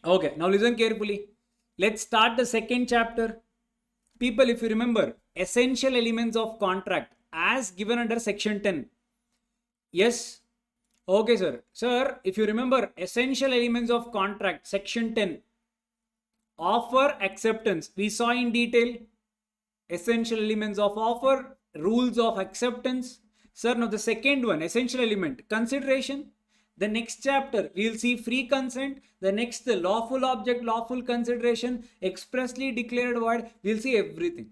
Okay, now listen carefully. Let's start the second chapter. People, if you remember, essential elements of contract as given under section 10. Yes. Okay, sir. Sir, if you remember, essential elements of contract, section 10, offer acceptance. We saw in detail essential elements of offer, rules of acceptance. Sir, now the second one, essential element, consideration. The next chapter, we will see free consent. The next, the lawful object, lawful consideration, expressly declared void. We will see everything.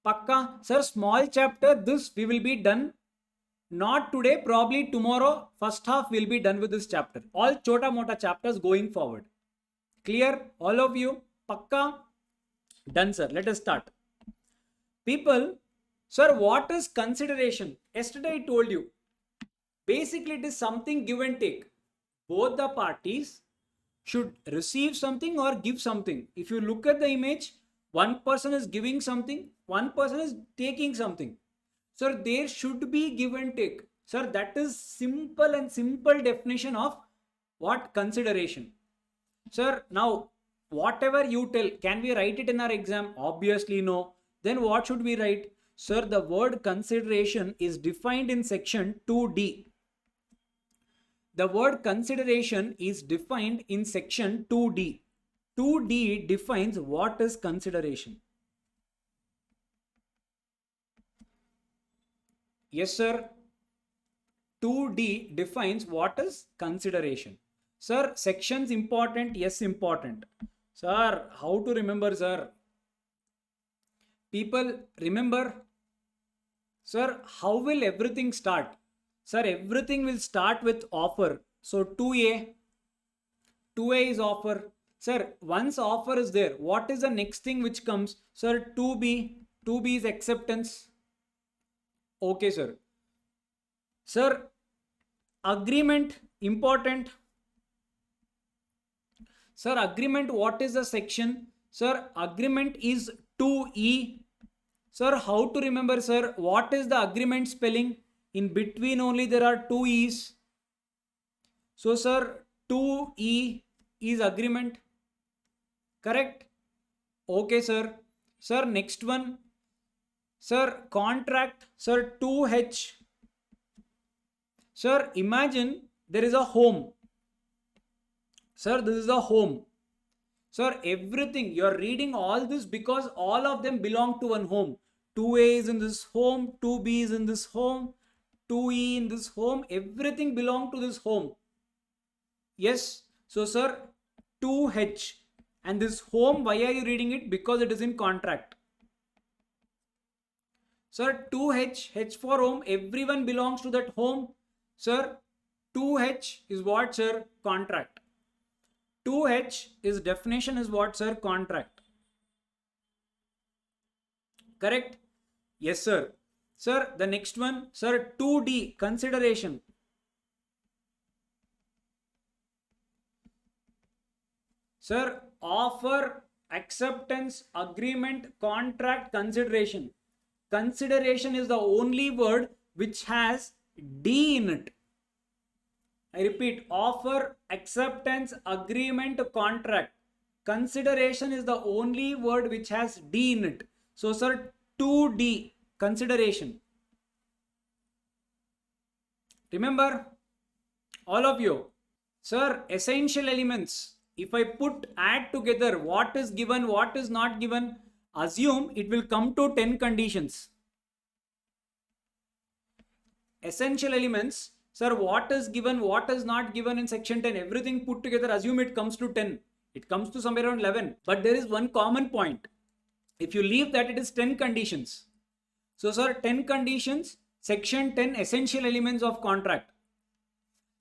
Pakka. Sir, small chapter, this we will be done. Not today, probably tomorrow. First half will be done with this chapter. All chota mota chapters going forward. Clear? All of you? Pakka? Done, sir. Let us start. People, sir, what is consideration? Yesterday I told you. Basically, it is something give and take. Both the parties should receive something or give something. If you look at the image, one person is giving something, one person is taking something. Sir, there should be give and take. Sir, that is simple definition of what consideration. Sir, now whatever you tell, can we write it in our exam? Obviously no. Then what should we write? Sir, the word consideration is defined in section 2D. The word consideration is defined in section 2D. 2D defines what is consideration. Yes, sir. 2D defines what is consideration. Sir, sections important? Yes, important. Sir, how to remember, sir? People, remember? Sir, how will everything start? Sir, everything will start with offer. So 2A. 2A is offer. Sir, once offer is there, what is the next thing which comes? Sir, 2B. 2B is acceptance. Okay, sir. Sir, agreement important. Sir, agreement, what is the section? Sir, agreement is 2E. Sir, how to remember, sir? What is the agreement spelling? In between only there are two E's. So, sir, 2E is agreement. Correct? Okay, sir. Sir, next one. Sir, contract. Sir, 2H. Sir, imagine there is a home. Sir, this is a home. Sir, everything, you're reading all this because all of them belong to one home. 2A is in this home, 2B is in this home, 2E in this home, everything belong to this home. Yes. So, sir, 2H. And this home, why are you reading it? Because it is in contract. Sir, 2H, H for home, everyone belongs to that home. Sir, 2H is what, sir? Contract. 2H is definition is what, sir? Contract. Correct? Yes, sir. Sir, the next one, sir, 2D, consideration. Sir, offer, acceptance, agreement, contract, consideration. Consideration is the only word which has D in it. I repeat, offer, acceptance, agreement, contract. Consideration is the only word which has D in it. So, sir, 2D, consideration. Remember, all of you. Sir, essential elements. If I add together what is given, what is not given, assume it will come to 10 conditions. Essential elements. Sir, what is given, what is not given in section 10, everything put together, assume it comes to 10. It comes to somewhere around 11. But there is one common point. If you leave that, it is 10 conditions. So, sir, 10 conditions, section 10, essential elements of contract.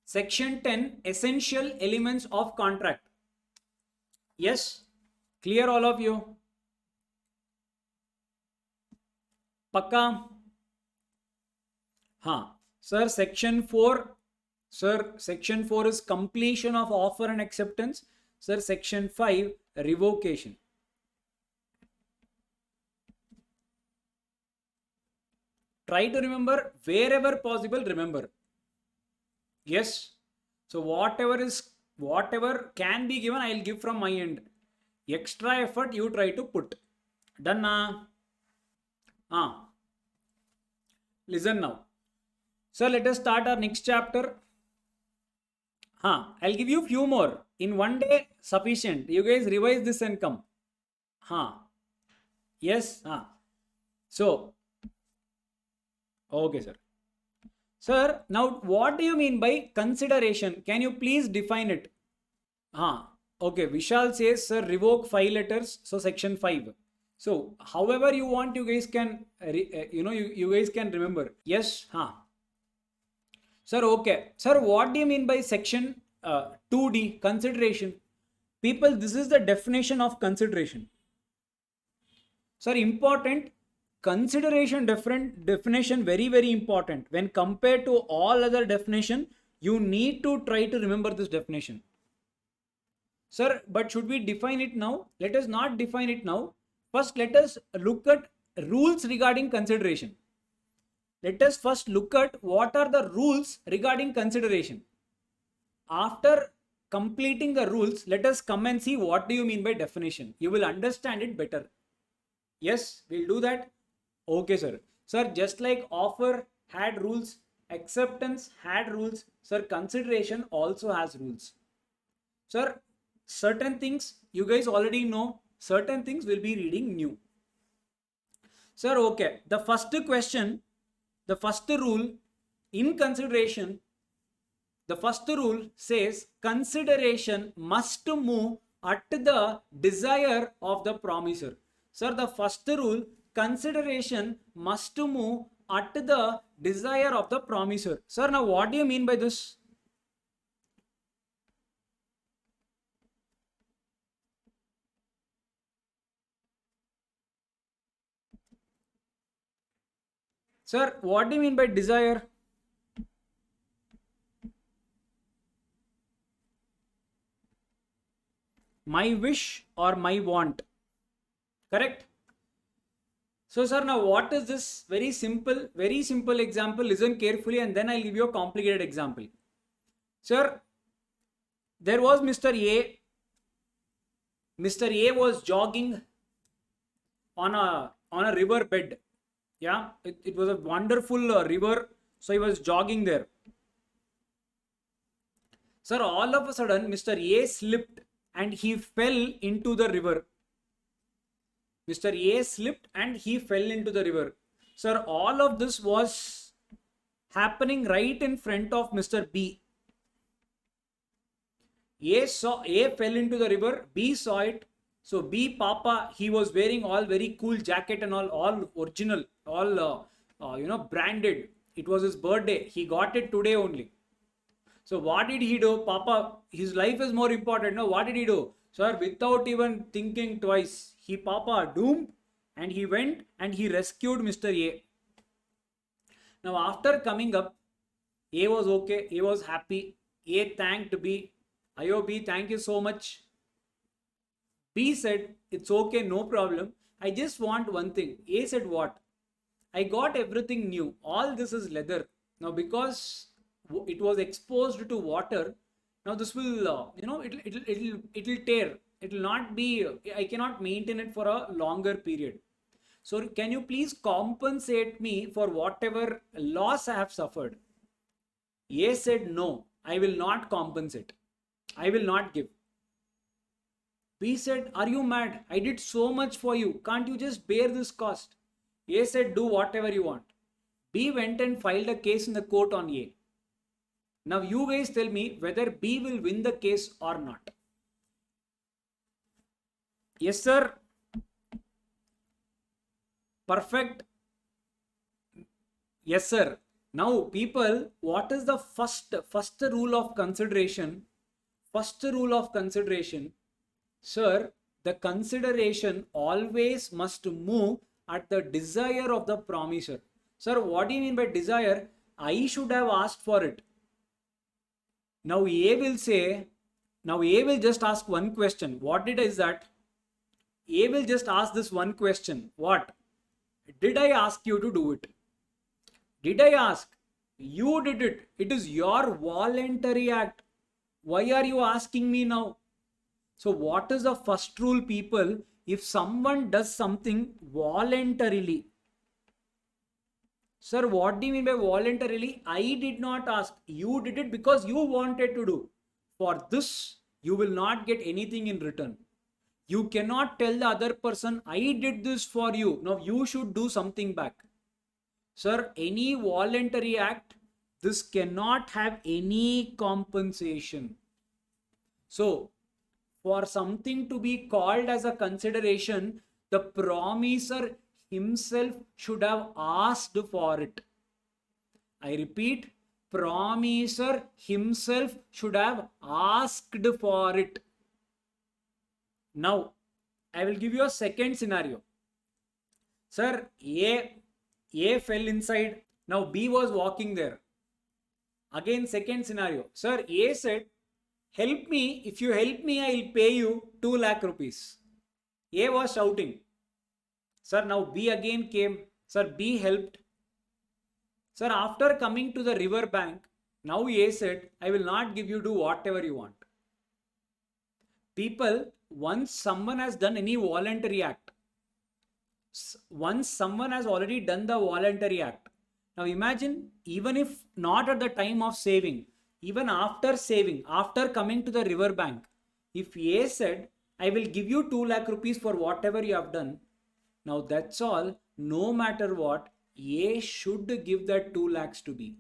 Section 10, essential elements of contract. Yes? Clear all of you? Pakka? Haan. Sir, section 4. Sir, section 4 is completion of offer and acceptance. Sir, section 5, revocation. Try to remember wherever possible, remember. Yes. So, whatever is Whatever can be given, I'll give from my end. Extra effort you try to put. Done na? Listen now. So let us start our next chapter. I'll give you few more. In one day, sufficient. You guys revise this and come. Yes. So, okay, sir. Sir, now what do you mean by consideration? Can you please define it? Okay. Vishal says, sir, revoke 5 letters. So section 5. So, however you want, you guys can, you guys can remember. Yes. Sir, okay. Sir, what do you mean by section 2D, consideration? People, this is the definition of consideration. Sir, important. Consideration definition very, very important. When compared to all other definition, you need to try to remember this definition. Sir, but should we define it now? Let us not define it now. First, let us look at rules regarding consideration. Let us first look at what are the rules regarding consideration. After completing the rules, let us come and see what do you mean by definition. You will understand it better. Yes, we'll do that. Okay, sir. Sir, just like offer had rules, acceptance had rules, sir, consideration also has rules. Sir, certain things you guys already know, certain things will be reading new. Sir, okay. The first question, the first rule in consideration, the first rule says consideration must move at the desire of the promiser. Sir, the first rule, consideration must move at the desire of the promiser. Sir, now what do you mean by this? Sir, what do you mean by desire? My wish or my want. Correct? So, sir, now what is this very simple example? Listen carefully and then I'll give you a complicated example. Sir, there was Mr. A. Mr. A was jogging on a river bed. Yeah, it was a wonderful river. So he was jogging there. Sir, all of a sudden, Mr. A slipped and he fell into the river. Mr. A slipped and he fell into the river. Sir, all of this was happening right in front of Mr. B. A fell into the river, B saw it. So B, Papa, he was wearing all very cool jacket and all original, all branded. It was his birthday. He got it today only. So what did he do? Papa, his life is more important. No, what did he do? Sir, without even thinking twice, Papa doomed and he went and he rescued Mr. A. Now after coming up, A was okay. A was happy. A thanked B. Ayo B, thank you so much. B said, it's okay, no problem. I just want one thing. A said, what? I got everything new. All this is leather. Now because it was exposed to water, now this will, it'll tear. It will not be, I cannot maintain it for a longer period. So can you please compensate me for whatever loss I have suffered? A said, no, I will not compensate. I will not give. B said, are you mad? I did so much for you. Can't you just bear this cost? A said, do whatever you want. B went and filed a case in the court on A. Now you guys tell me whether B will win the case or not. Yes, sir. Perfect. Yes, sir. Now, people, what is the first rule of consideration? First rule of consideration, sir, the consideration always must move at the desire of the promiser. Sir, what do you mean by desire? I should have asked for it. Now A will say, now A will just ask one question. What is that? A will just ask this one question. What? Did I ask you to do it? Did I ask? You did it. It is your voluntary act. Why are you asking me now? So what is the first rule, people? If someone does something voluntarily, sir, what do you mean by voluntarily? I did not ask. You did it because you wanted to do. For this, you will not get anything in return. You cannot tell the other person, I did this for you. Now you should do something back. Sir, any voluntary act, this cannot have any compensation. So, for something to be called as a consideration, the promiser himself should have asked for it. I repeat, promiser himself should have asked for it. Now, I will give you a second scenario. Sir, A fell inside. Now B was walking there. Again, second scenario. Sir, A said, help me. If you help me, I will pay you 2 lakh rupees. A was shouting. Sir, now B again came. Sir, B helped. Sir, after coming to the river bank, now A said, I will not give you, do whatever you want. People, once someone has done any voluntary act, once someone has already done the voluntary act, now imagine, even if not at the time of saving, even after saving, after coming to the river bank, if A said, I will give you 2 lakh rupees for whatever you have done, now that's all, no matter what, A should give that 2 lakhs to B.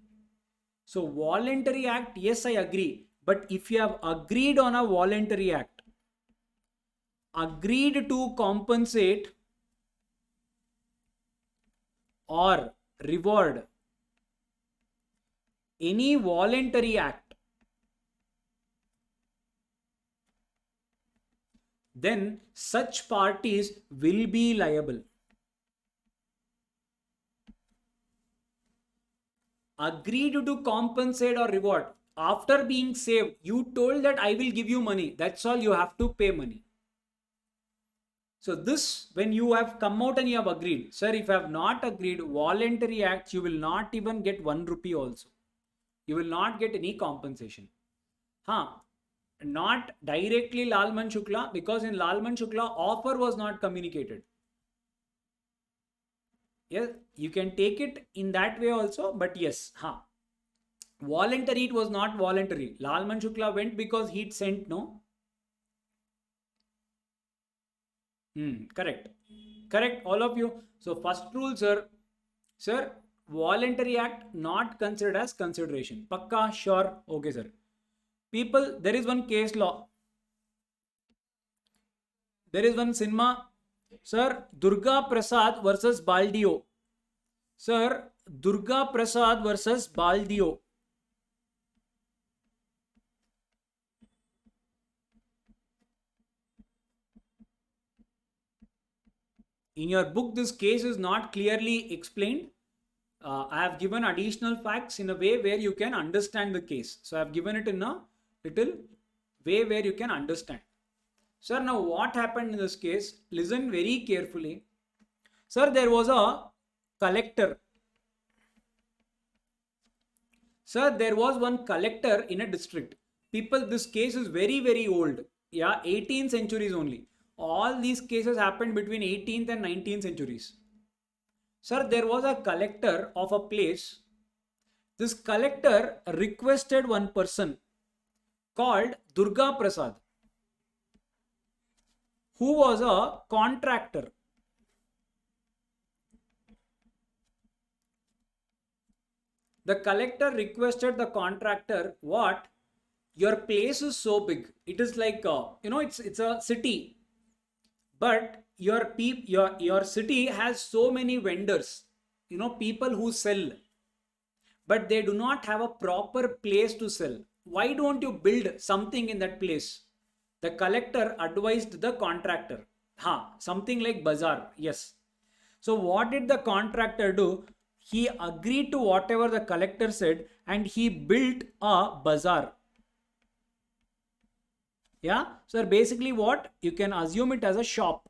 So voluntary act, yes, I agree. But if you have agreed on a voluntary act, agreed to compensate or reward any voluntary act, then such parties will be liable. Agreed to compensate or reward. After being saved, you told that I will give you money. That's all, you have to pay money. So this, when you have come out and you have agreed. Sir, if you have not agreed, voluntary acts, you will not even get 1 rupee also. You will not get any compensation. Not directly Lalman Shukla, because in Lalman Shukla, offer was not communicated. Yes, you can take it in that way also, but yes, voluntary, it was not voluntary. Lalman Shukla went because he'd sent, no? Correct. Correct, all of you. So first rule, sir, voluntary act not considered as consideration. Pakka, sure, okay, sir. People, there is one case law. There is one cinema. Sir, Durga Prasad versus Baldio. Sir, Durga Prasad versus Baldio. In your book, this case is not clearly explained. I have given additional facts in a way where you can understand the case. So I have given it in a little way where you can understand. Sir, now what happened in this case? Listen very carefully. Sir, there was a collector. Sir, there was one collector in a district. People, this case is very, very old. Yeah, 18th centuries only. All these cases happened between 18th and 19th centuries. Sir, there was a collector of a place. This collector requested one person called Durga Prasad, who was a contractor. The collector requested the contractor, what? Your place is so big. It is like, it's a city. But your city has so many vendors, people who sell, but they do not have a proper place to sell. Why don't you build something in that place? The collector advised the contractor. Something like bazaar. Yes. So what did the contractor do? He agreed to whatever the collector said and he built a bazaar. Yeah. So basically what? You can assume it as a shop.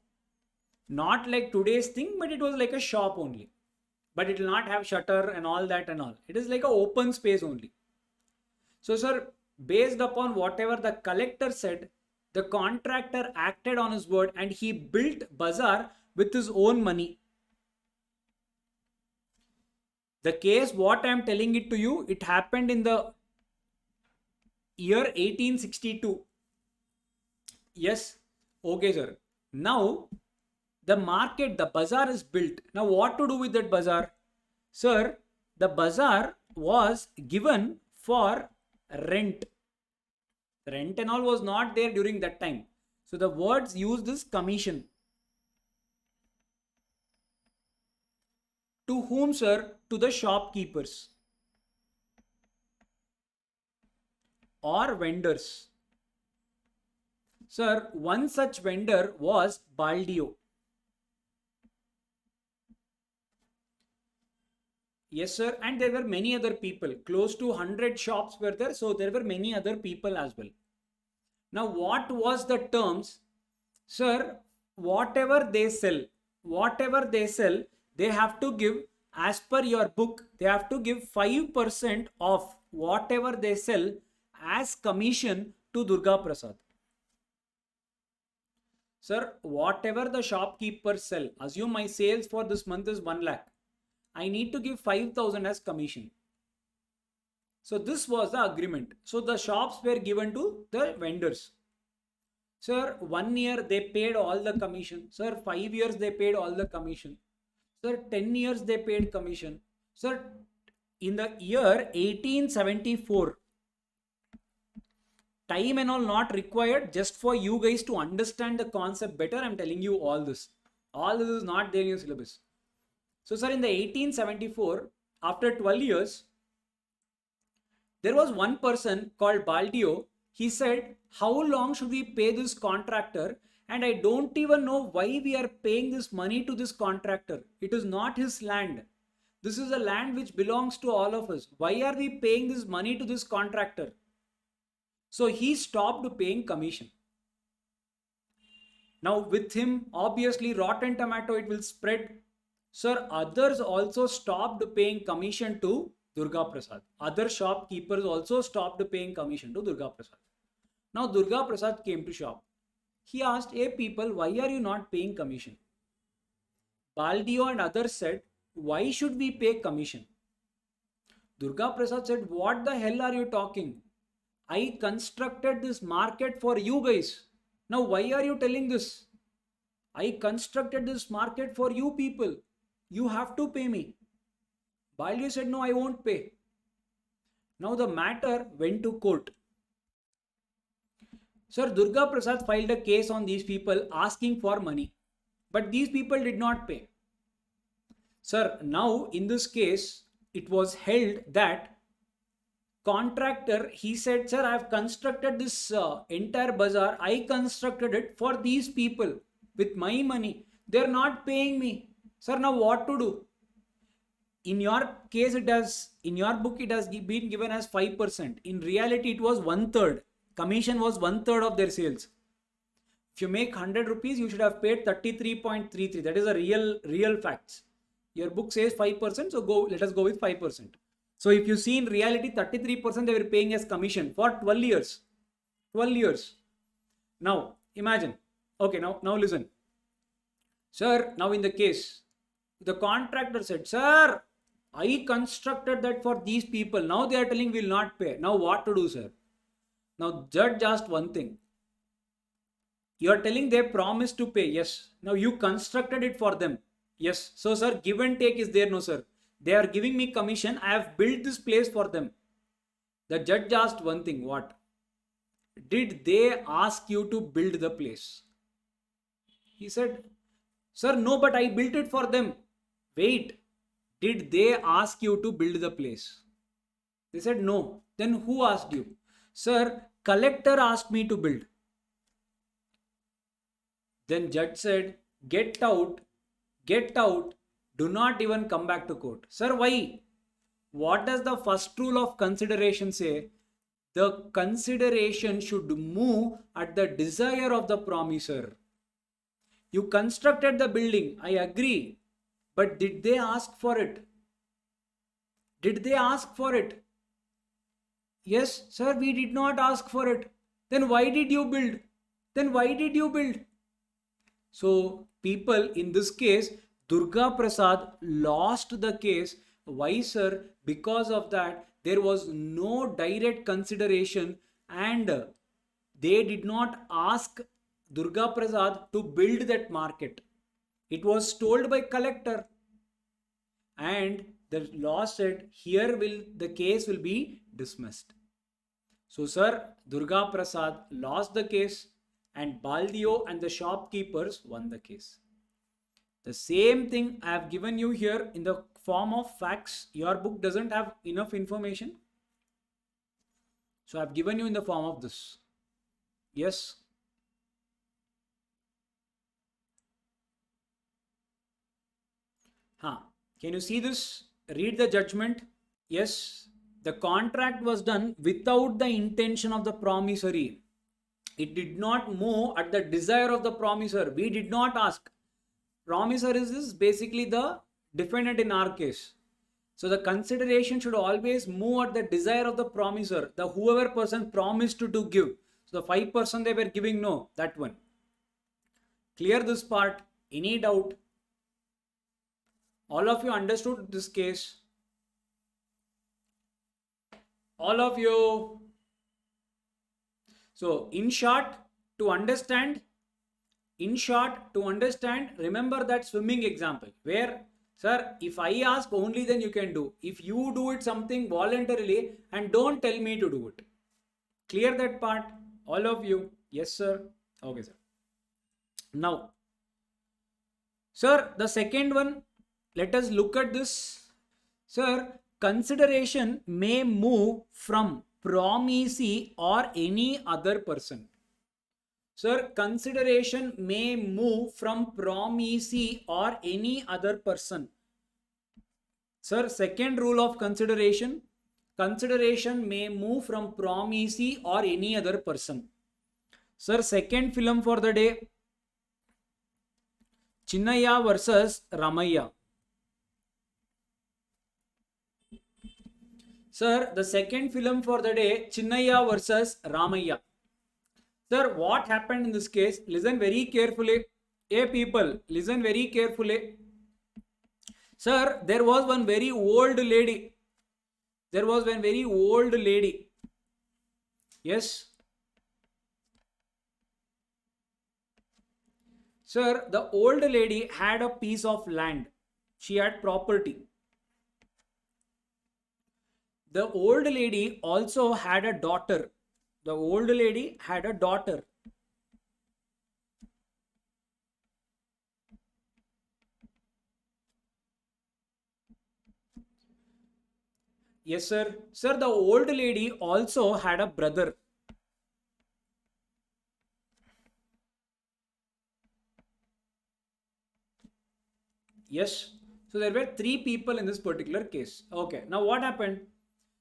Not like today's thing, but it was like a shop only. But it will not have shutter and all that and all. It is like an open space only. So sir, Based upon whatever the collector said, the contractor acted on his word and he built bazaar with his own money. The case, what I am telling it to you, it happened in the year 1862. Yes. Okay, sir. Now, the market, the bazaar is built. Now, what to do with that bazaar? Sir, the bazaar was given for rent. Rent and all was not there during that time. So, the words used is commission. To whom, sir? To the shopkeepers or vendors. Sir, one such vendor was Baldio. Yes, sir. And there were many other people. Close to 100 shops were there. So there were many other people as well. Now, what was the terms? Sir, whatever they sell, they have to give, as per your book, they have to give 5% of whatever they sell as commission to Durga Prasad. Sir, whatever the shopkeepers sell, assume my sales for this month is 1 lakh. I need to give 5,000 as commission. So this was the agreement. So the shops were given to the vendors. Sir, 1 year they paid all the commission. Sir, 5 years they paid all the commission. Sir, 10 years they paid commission. Sir, in the year 1874, time and all not required, just for you guys to understand the concept better, I'm telling you all this. All this is not there in your syllabus. So, sir, in the 1874, after 12 years, there was one person called Baldio. He said, how long should we pay this contractor? And I don't even know why we are paying this money to this contractor. It is not his land. This is a land which belongs to all of us. Why are we paying this money to this contractor? So he stopped paying commission. Now with him, obviously rotten tomato, it will spread. Sir, others also stopped paying commission to Durga Prasad. Other shopkeepers also stopped paying commission to Durga Prasad. Now Durga Prasad came to shop. He asked, hey people, why are you not paying commission? Baldio and others said, why should we pay commission? Durga Prasad said, what the hell are you talking? I constructed this market for you guys. Now why are you telling this? I constructed this market for you people. You have to pay me. Baldio said, no, I won't pay. Now the matter went to court. Sir, Durga Prasad filed a case on these people asking for money. But these people did not pay. Sir, now in this case, it was held that contractor, he said, sir, I have constructed this entire bazaar. I constructed it for these people with my money. They are not paying me. Sir, now what to do? In your case, in your book, it has been given as 5%. In reality, it was 1/3. Commission was 1/3 of their sales. If you make 100 rupees, you should have paid 33.33. That is a real facts. Your book says 5%, so let us go with 5%. So if you see in reality, 33% they were paying as commission for 12 years. 12 years. Now, imagine. Okay, now listen. Sir, now in the case, the contractor said, sir, I constructed that for these people. Now they are telling we will not pay. Now what to do, sir? Now judge asked one thing. You are telling they promised to pay. Yes. Now you constructed it for them. Yes. So, sir, give and take is there? No, sir. They are giving me commission. I have built this place for them. The judge asked one thing. What? Did they ask you to build the place? He said, sir, no, but I built it for them. Wait. Did they ask you to build the place? They said, no. Then who asked you? Sir, collector asked me to build. Then judge said, get out. Do not even come back to court. Sir, why? What does the first rule of consideration say? The consideration should move at the desire of the promisor. You constructed the building, I agree. But did they ask for it? Did they ask for it? Yes, sir, we did not ask for it. Then why did you build? Then why did you build? So, people in this case, Durga Prasad lost the case. Why, sir? Because of that, there was no direct consideration and they did not ask Durga Prasad to build that market. It was told by collector and the law said here will the case will be dismissed. So, sir, Durga Prasad lost the case and Baldio and the shopkeepers won the case. The same thing I have given you here in the form of facts. Your book doesn't have enough information. So, I have given you in the form of this. Yes. Huh. Can you see this? Read the judgment. Yes. The contract was done without the intention of the promissory. It did not move at the desire of the promisor. We did not ask. Promisor is basically the defendant in our case. So the consideration should always move at the desire of the promisor. The whoever person promised to give. So the 5% they were giving, no, that one. Clear this part. Any doubt? All of you understood this case? All of you. So in short, to understand, remember that swimming example where, sir, if I ask only then you can do. If you do it something voluntarily and don't tell me to do it. Clear that part? All of you? Yes, sir. Okay, sir. Now, sir, the second one, let us look at this. Sir, consideration may move from promisee or any other person. Sir, consideration may move from promisee or any other person. Sir, second rule of consideration, consideration may move from promisee or any other person. Sir, second film for the day, Chinnaya versus Ramayya. Sir, the second film for the day, Chinnaya versus Ramayya. Sir, what happened in this case? Listen very carefully. Hey people, listen very carefully. Sir, there was one very old lady. There was one very old lady. Yes. Sir, the old lady had a piece of land. She had property. The old lady also had a daughter. The old lady had a daughter. Yes, sir. Sir, the old lady also had a brother. Yes. So there were three people in this particular case. Okay. Now what happened?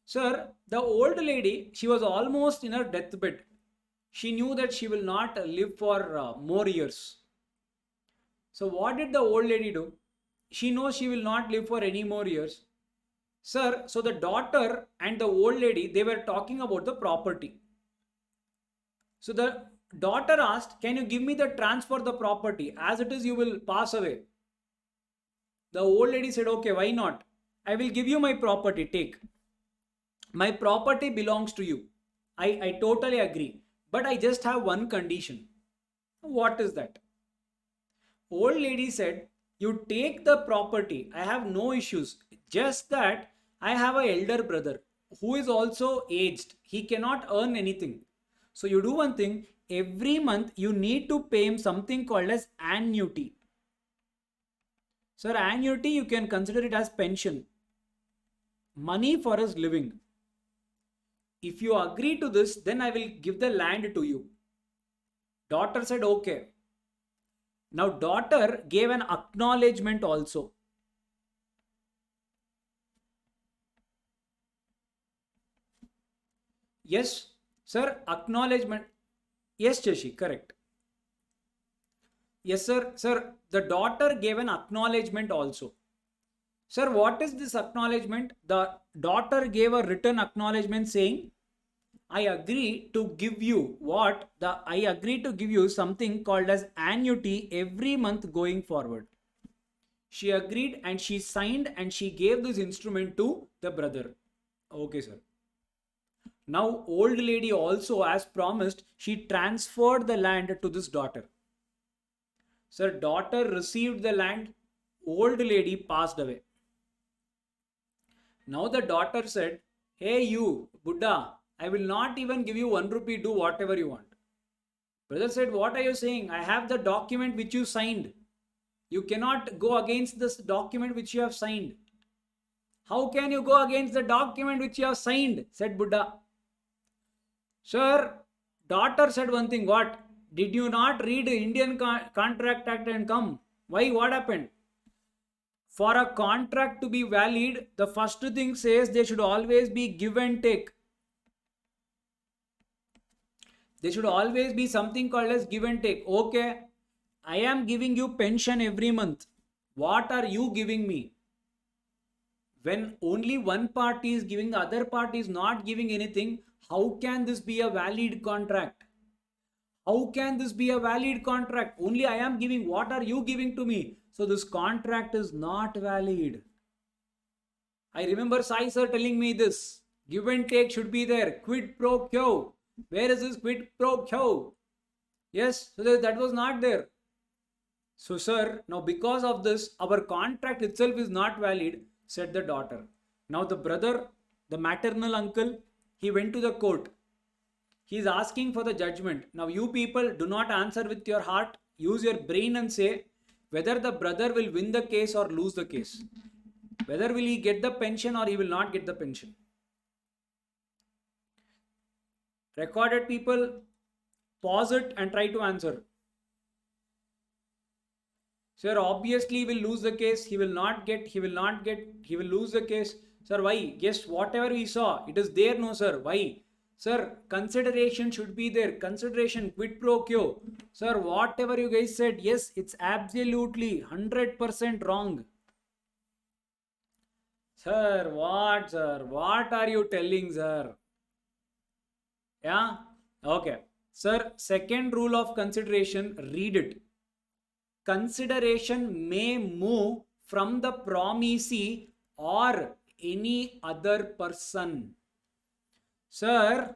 Sir, the old lady, she was almost in her deathbed. She knew that she will not live for more years. So what did the old lady do? She knows she will not live for any more years. Sir, so the daughter and the old lady, they were talking about the property. So the daughter asked, can you give me the transfer the property? As it is, you will pass away. The old lady said, okay, why not? I will give you my property, take. My property belongs to you. I totally agree. But I just have one condition. What is that? Old lady said, you take the property. I have no issues. Just that I have an elder brother who is also aged. He cannot earn anything. So you do one thing. Every month you need to pay him something called as annuity. Sir, annuity you can consider it as pension. Money for his living. If you agree to this, then I will give the land to you. Daughter said, okay. Now daughter gave an acknowledgement also. Yes, sir, acknowledgement. Yes, Shashi, correct. Yes, sir. Sir, the daughter gave an acknowledgement also. Sir, what is this acknowledgement? The daughter gave a written acknowledgement saying, I agree to give you I agree to give you something called as annuity every month going forward. She agreed and she signed and she gave this instrument to the brother. Okay, sir. Now, old lady also, as promised, she transferred the land to this daughter. Sir, daughter received the land, old lady passed away. Now the daughter said, hey you, Buddha, I will not even give you 1 rupee, do whatever you want. Brother said, what are you saying? I have the document which you signed. You cannot go against this document which you have signed. How can you go against the document which you have signed? Said Buddha. Sir, daughter said one thing, what? Did you not read the Indian Contract Act and come? Why? What happened? For a contract to be valid, the first thing says there should always be give and take. There should always be something called as give and take. Okay, I am giving you pension every month. What are you giving me? When only one party is giving, the other party is not giving anything, how can this be a valid contract? How can this be a valid contract? Only I am giving. What are you giving to me? So this contract is not valid. I remember Sai sir telling me this. Give and take should be there. Quid pro quo. Where is this quid pro quo? Yes, so that was not there. So sir, now because of this, our contract itself is not valid, said the daughter. Now the brother, the maternal uncle, he went to the court. He is asking for the judgment. Now you people do not answer with your heart. Use your brain and say whether the brother will win the case or lose the case. Whether will he get the pension or he will not get the pension. Recorded people, pause it and try to answer. Sir, obviously he will lose the case. He will lose the case. Sir, why? Yes, whatever we saw, it is there, no sir. Why? Sir, consideration should be there. Consideration, quid pro quo. Sir, whatever you guys said, yes, it's absolutely 100% wrong. Sir, what, sir? What are you telling, sir? Yeah? Okay. Sir, second rule of consideration, read it. Consideration may move from the promisee or any other person. Sir,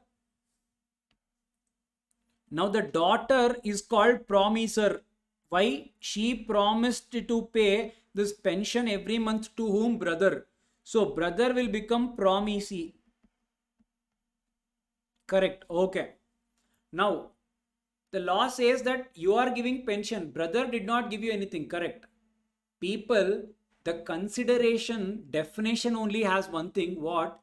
now the daughter is called promiser. Why? She promised to pay this pension every month to whom? Brother. So brother will become promisee. Correct. Okay. Now, the law says that you are giving pension. Brother did not give you anything. Correct. People, the consideration definition only has one thing. What?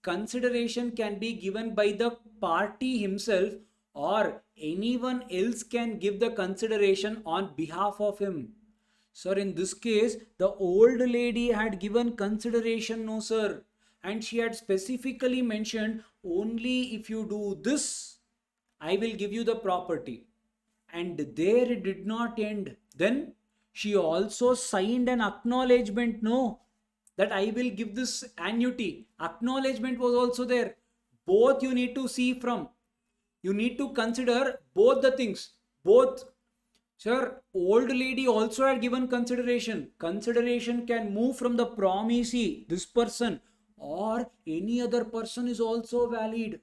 Consideration can be given by the party himself or anyone else can give the consideration on behalf of him. Sir, in this case, the old lady had given consideration, no sir. And she had specifically mentioned, only if you do this, I will give you the property. And there it did not end. Then she also signed an acknowledgement, no, that I will give this annuity. Acknowledgement was also there. Both you need to see from. You need to consider both the things. Both. Sir, old lady also had given consideration. Consideration can move from the promisee, this person, or any other person is also valid.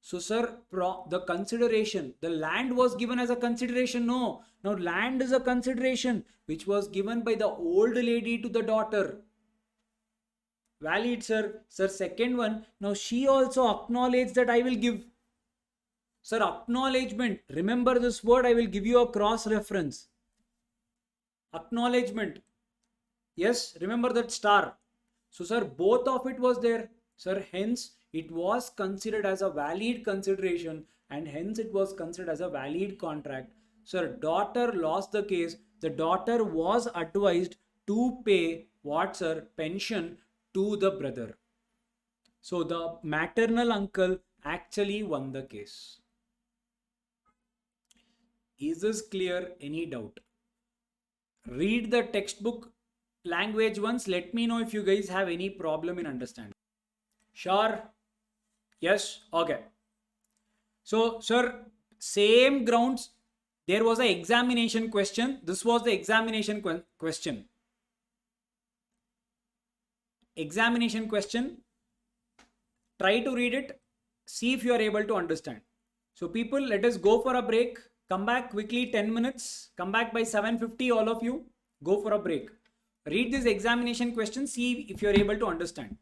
So, sir, the consideration, the land was given as a consideration. No, now land is a consideration which was given by the old lady to the daughter. Valid, sir. Sir, second one, now she also acknowledged that I will give. Sir, acknowledgement. Remember this word, I will give you a cross reference. Acknowledgement. Yes, remember that star. So, sir, both of it was there. Sir, hence it was considered as a valid consideration and hence it was considered as a valid contract. Sir, daughter lost the case. The daughter was advised to pay what, sir? Pension to the brother. So, the maternal uncle actually won the case. Is this clear? Any doubt? Read the textbook language once. Let me know if you guys have any problem in understanding. Sure. Yes, okay. So, sir, same grounds. There was an examination question. This was the examination question. Examination question. Try to read it. See if you are able to understand. So, people, let us go for a break. Come back quickly, 10 minutes. Come back by 7:50, all of you. Go for a break. Read this examination question. See if you are able to understand.